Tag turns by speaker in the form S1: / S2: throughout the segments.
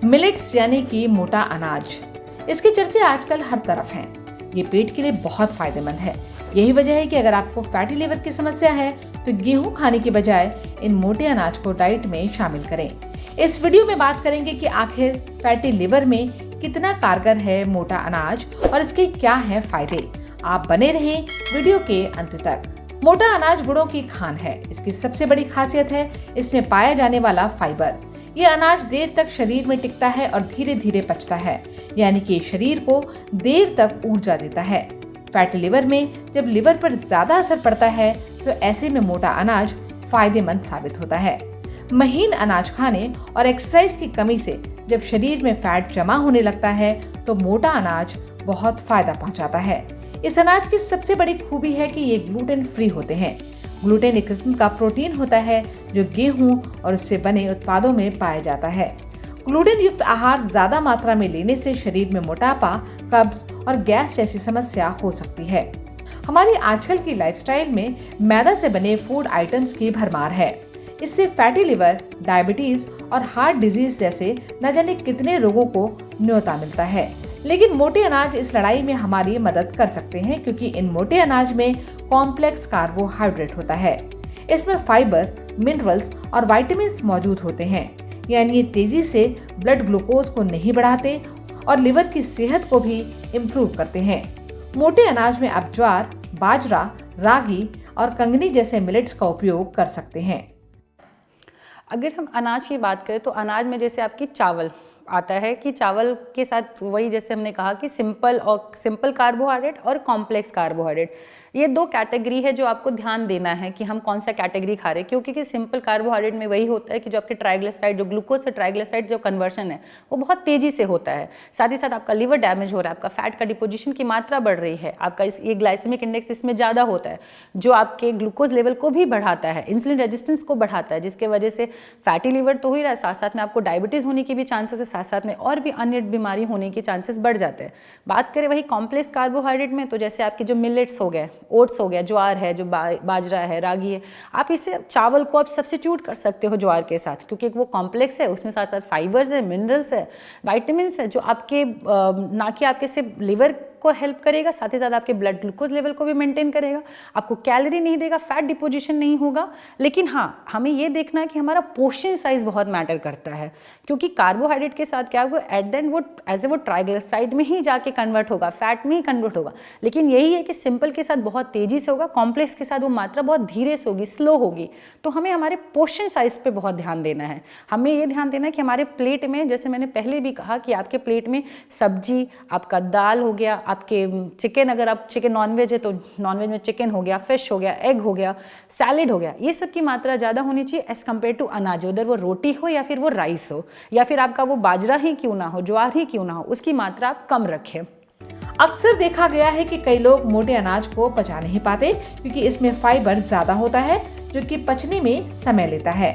S1: Millets यानी कि मोटा अनाज, इसके चर्चे आजकल हर तरफ हैं। ये पेट के लिए बहुत फायदेमंद है। यही वजह है कि अगर आपको फैटी लिवर की समस्या है तो गेहूं खाने की बजाय इन मोटे अनाज को डाइट में शामिल करें। इस वीडियो में बात करेंगे कि आखिर फैटी लिवर में कितना कारगर है मोटा अनाज और इसके क्या हैं फायदे। आप बने रहें वीडियो के अंत तक। मोटा अनाज गुणों की खान है। इसकी सबसे बड़ी खासियत है इसमें पाया जाने वाला फाइबर। ये अनाज देर तक शरीर में टिकता है और धीरे धीरे पचता है, यानी कि शरीर को देर तक ऊर्जा देता है। फैटी लिवर में जब लिवर पर ज्यादा असर पड़ता है तो ऐसे में मोटा अनाज फायदेमंद साबित होता है। महीन अनाज खाने और एक्सरसाइज की कमी से जब शरीर में फैट जमा होने लगता है तो मोटा अनाज बहुत फायदा पहुंचाता है। इस अनाज की सबसे बड़ी खूबी है कि ये ग्लूटेन फ्री होते हैं। ग्लूटेन एक किस्म का प्रोटीन होता है जो गेहूं और उससे बने उत्पादों में पाया जाता है। ग्लूटेन युक्त आहार ज्यादा मात्रा में लेने से शरीर में मोटापा, कब्ज और गैस जैसी समस्या हो सकती है। हमारी आजकल की लाइफस्टाइल में मैदा से बने फूड आइटम्स की भरमार है। इससे फैटी लिवर, डायबिटीज और हार्ट डिजीज जैसे न जाने कितने रोगों को न्योता मिलता है। लेकिन मोटे अनाज इस लड़ाई में हमारी मदद कर सकते हैं, क्योंकि इन मोटे अनाज में कॉम्प्लेक्स कार्बोहाइड्रेट होता है। इसमें फाइबर, मिनरल्स और विटामिन्स मौजूद होते हैं, यानी ये तेजी से ब्लड ग्लूकोज को नहीं बढ़ाते और लिवर की सेहत को भी इम्प्रूव करते हैं। मोटे अनाज में आप ज्वार, बाजरा, रागी और कंगनी जैसे मिलेट्स का उपयोग कर सकते हैं।
S2: अगर हम अनाज की बात करें तो अनाज में जैसे आपकी चावल आता है कि चावल के साथ वही जैसे हमने कहा कि सिंपल कार्बोहाइड्रेट और कॉम्प्लेक्स कार्बोहाइड्रेट, ये दो कैटेगरी है जो आपको ध्यान देना है कि हम कौन सा कैटेगरी खा रहे हैं। क्योंकि सिंपल कार्बोहाइड्रेट में वही होता है कि जो आपके ट्राइग्लिसराइड, जो ग्लूकोज से ट्राइग्लिसराइड जो कन्वर्शन है वो बहुत तेजी से होता है। साथ ही साथ आपका लिवर डैमेज हो रहा है, आपका फैट का डिपोजिशन की मात्रा बढ़ रही है, आपका ये ग्लाइसेमिक इंडेक्स इसमें ज़्यादा होता है जो आपके ग्लूकोज लेवल को भी बढ़ाता है, इंसुलिन रेजिस्टेंस को बढ़ाता है, जिसके वजह से फैटी लिवर तो हो ही रहा है, साथ साथ में आपको डायबिटीज़ होने की भी चांसेस है, साथ साथ में और भी अन्य बीमारी होने की चांसेस बढ़ जाते हैं। बात करें वही कॉम्प्लेक्स कार्बोहाइड्रेट में तो जैसे आपके जो मिलेट्स हो गए, ओट्स हो गया, ज्वार है, जो बाजरा है, रागी है, आप इसे चावल को आप सब्स्टिट्यूट कर सकते हो ज्वार के साथ, क्योंकि वो कॉम्प्लेक्स है, उसमें साथ साथ फाइबर्स है, मिनरल्स है, विटामिन्स है, जो आपके ना कि आपके सिर्फ लिवर को हेल्प करेगा, साथ ही साथ आपके ब्लड ग्लूकोज लेवल को भी मेंटेन करेगा, आपको कैलोरी नहीं देगा, फैट डिपोजिशन नहीं होगा। लेकिन हाँ, हमें ये देखना है कि हमारा पोर्शन साइज बहुत मैटर करता है, क्योंकि कार्बोहाइड्रेट के साथ क्या होगा, एट द एंड वो एज ए वो ट्राइग्लिसराइड में ही जाके कन्वर्ट होगा, फैट में ही कन्वर्ट होगा। लेकिन यही है कि सिंपल के साथ बहुत तेजी से होगा, कॉम्प्लेक्स के साथ वो मात्रा बहुत धीरे से होगी, स्लो होगी। तो हमें हमारे पोर्शन साइज पे बहुत ध्यान देना है। हमें ये ध्यान देना है कि हमारे प्लेट में, जैसे मैंने पहले भी कहा कि आपके प्लेट में सब्जी, आपका दाल हो गया, आपके चिकन, अगर आप चिकन नॉनवेज है तो नॉनवेज में चिकन हो गया, फिश हो गया, एग हो गया, सैलेड हो गया, ये सब की मात्रा ज़्यादा होनी चाहिए एज कम्पेयर टू अनाज। उधर वो रोटी हो या फिर वो राइस हो या फिर आपका वो बाजरा ही क्यों ना हो, ज्वार ही क्यों ना हो, उसकी मात्रा आप कम रखें।
S1: अक्सर देखा गया है कि कई लोग मोटे अनाज को पचा नहीं पाते, क्योंकि इसमें फाइबर ज्यादा होता है जो कि पचने में समय लेता है।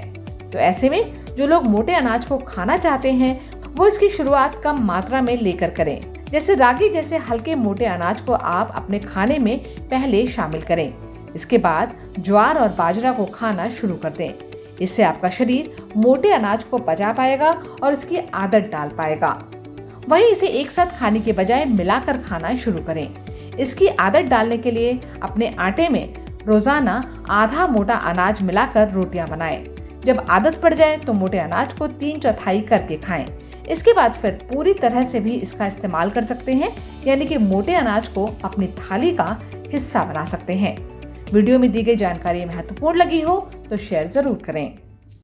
S1: तो ऐसे में जो लोग मोटे अनाज को खाना चाहते हैं वो इसकी शुरुआत कम मात्रा में लेकर करें। जैसे रागी जैसे हल्के मोटे अनाज को आप अपने खाने में पहले शामिल करें। इसके बाद ज्वार और बाजरा को खाना शुरू कर दें। इससे आपका शरीर मोटे अनाज को पचा पाएगा और इसकी आदत डाल पाएगा। वहीं इसे एक साथ खाने के बजाय मिलाकर खाना शुरू करें। इसकी आदत डालने के लिए अपने आटे में रोजाना आधा मोटा अनाज मिलाकर रोटियां बनाएं। जब आदत पड़ जाए तो मोटे अनाज को 3/4 करके खाएं। इसके बाद फिर पूरी तरह से भी इसका इस्तेमाल कर सकते हैं, यानी कि मोटे अनाज को अपनी थाली का हिस्सा बना सकते हैं। वीडियो में दी गई जानकारी महत्वपूर्ण लगी हो तो शेयर जरूर करें।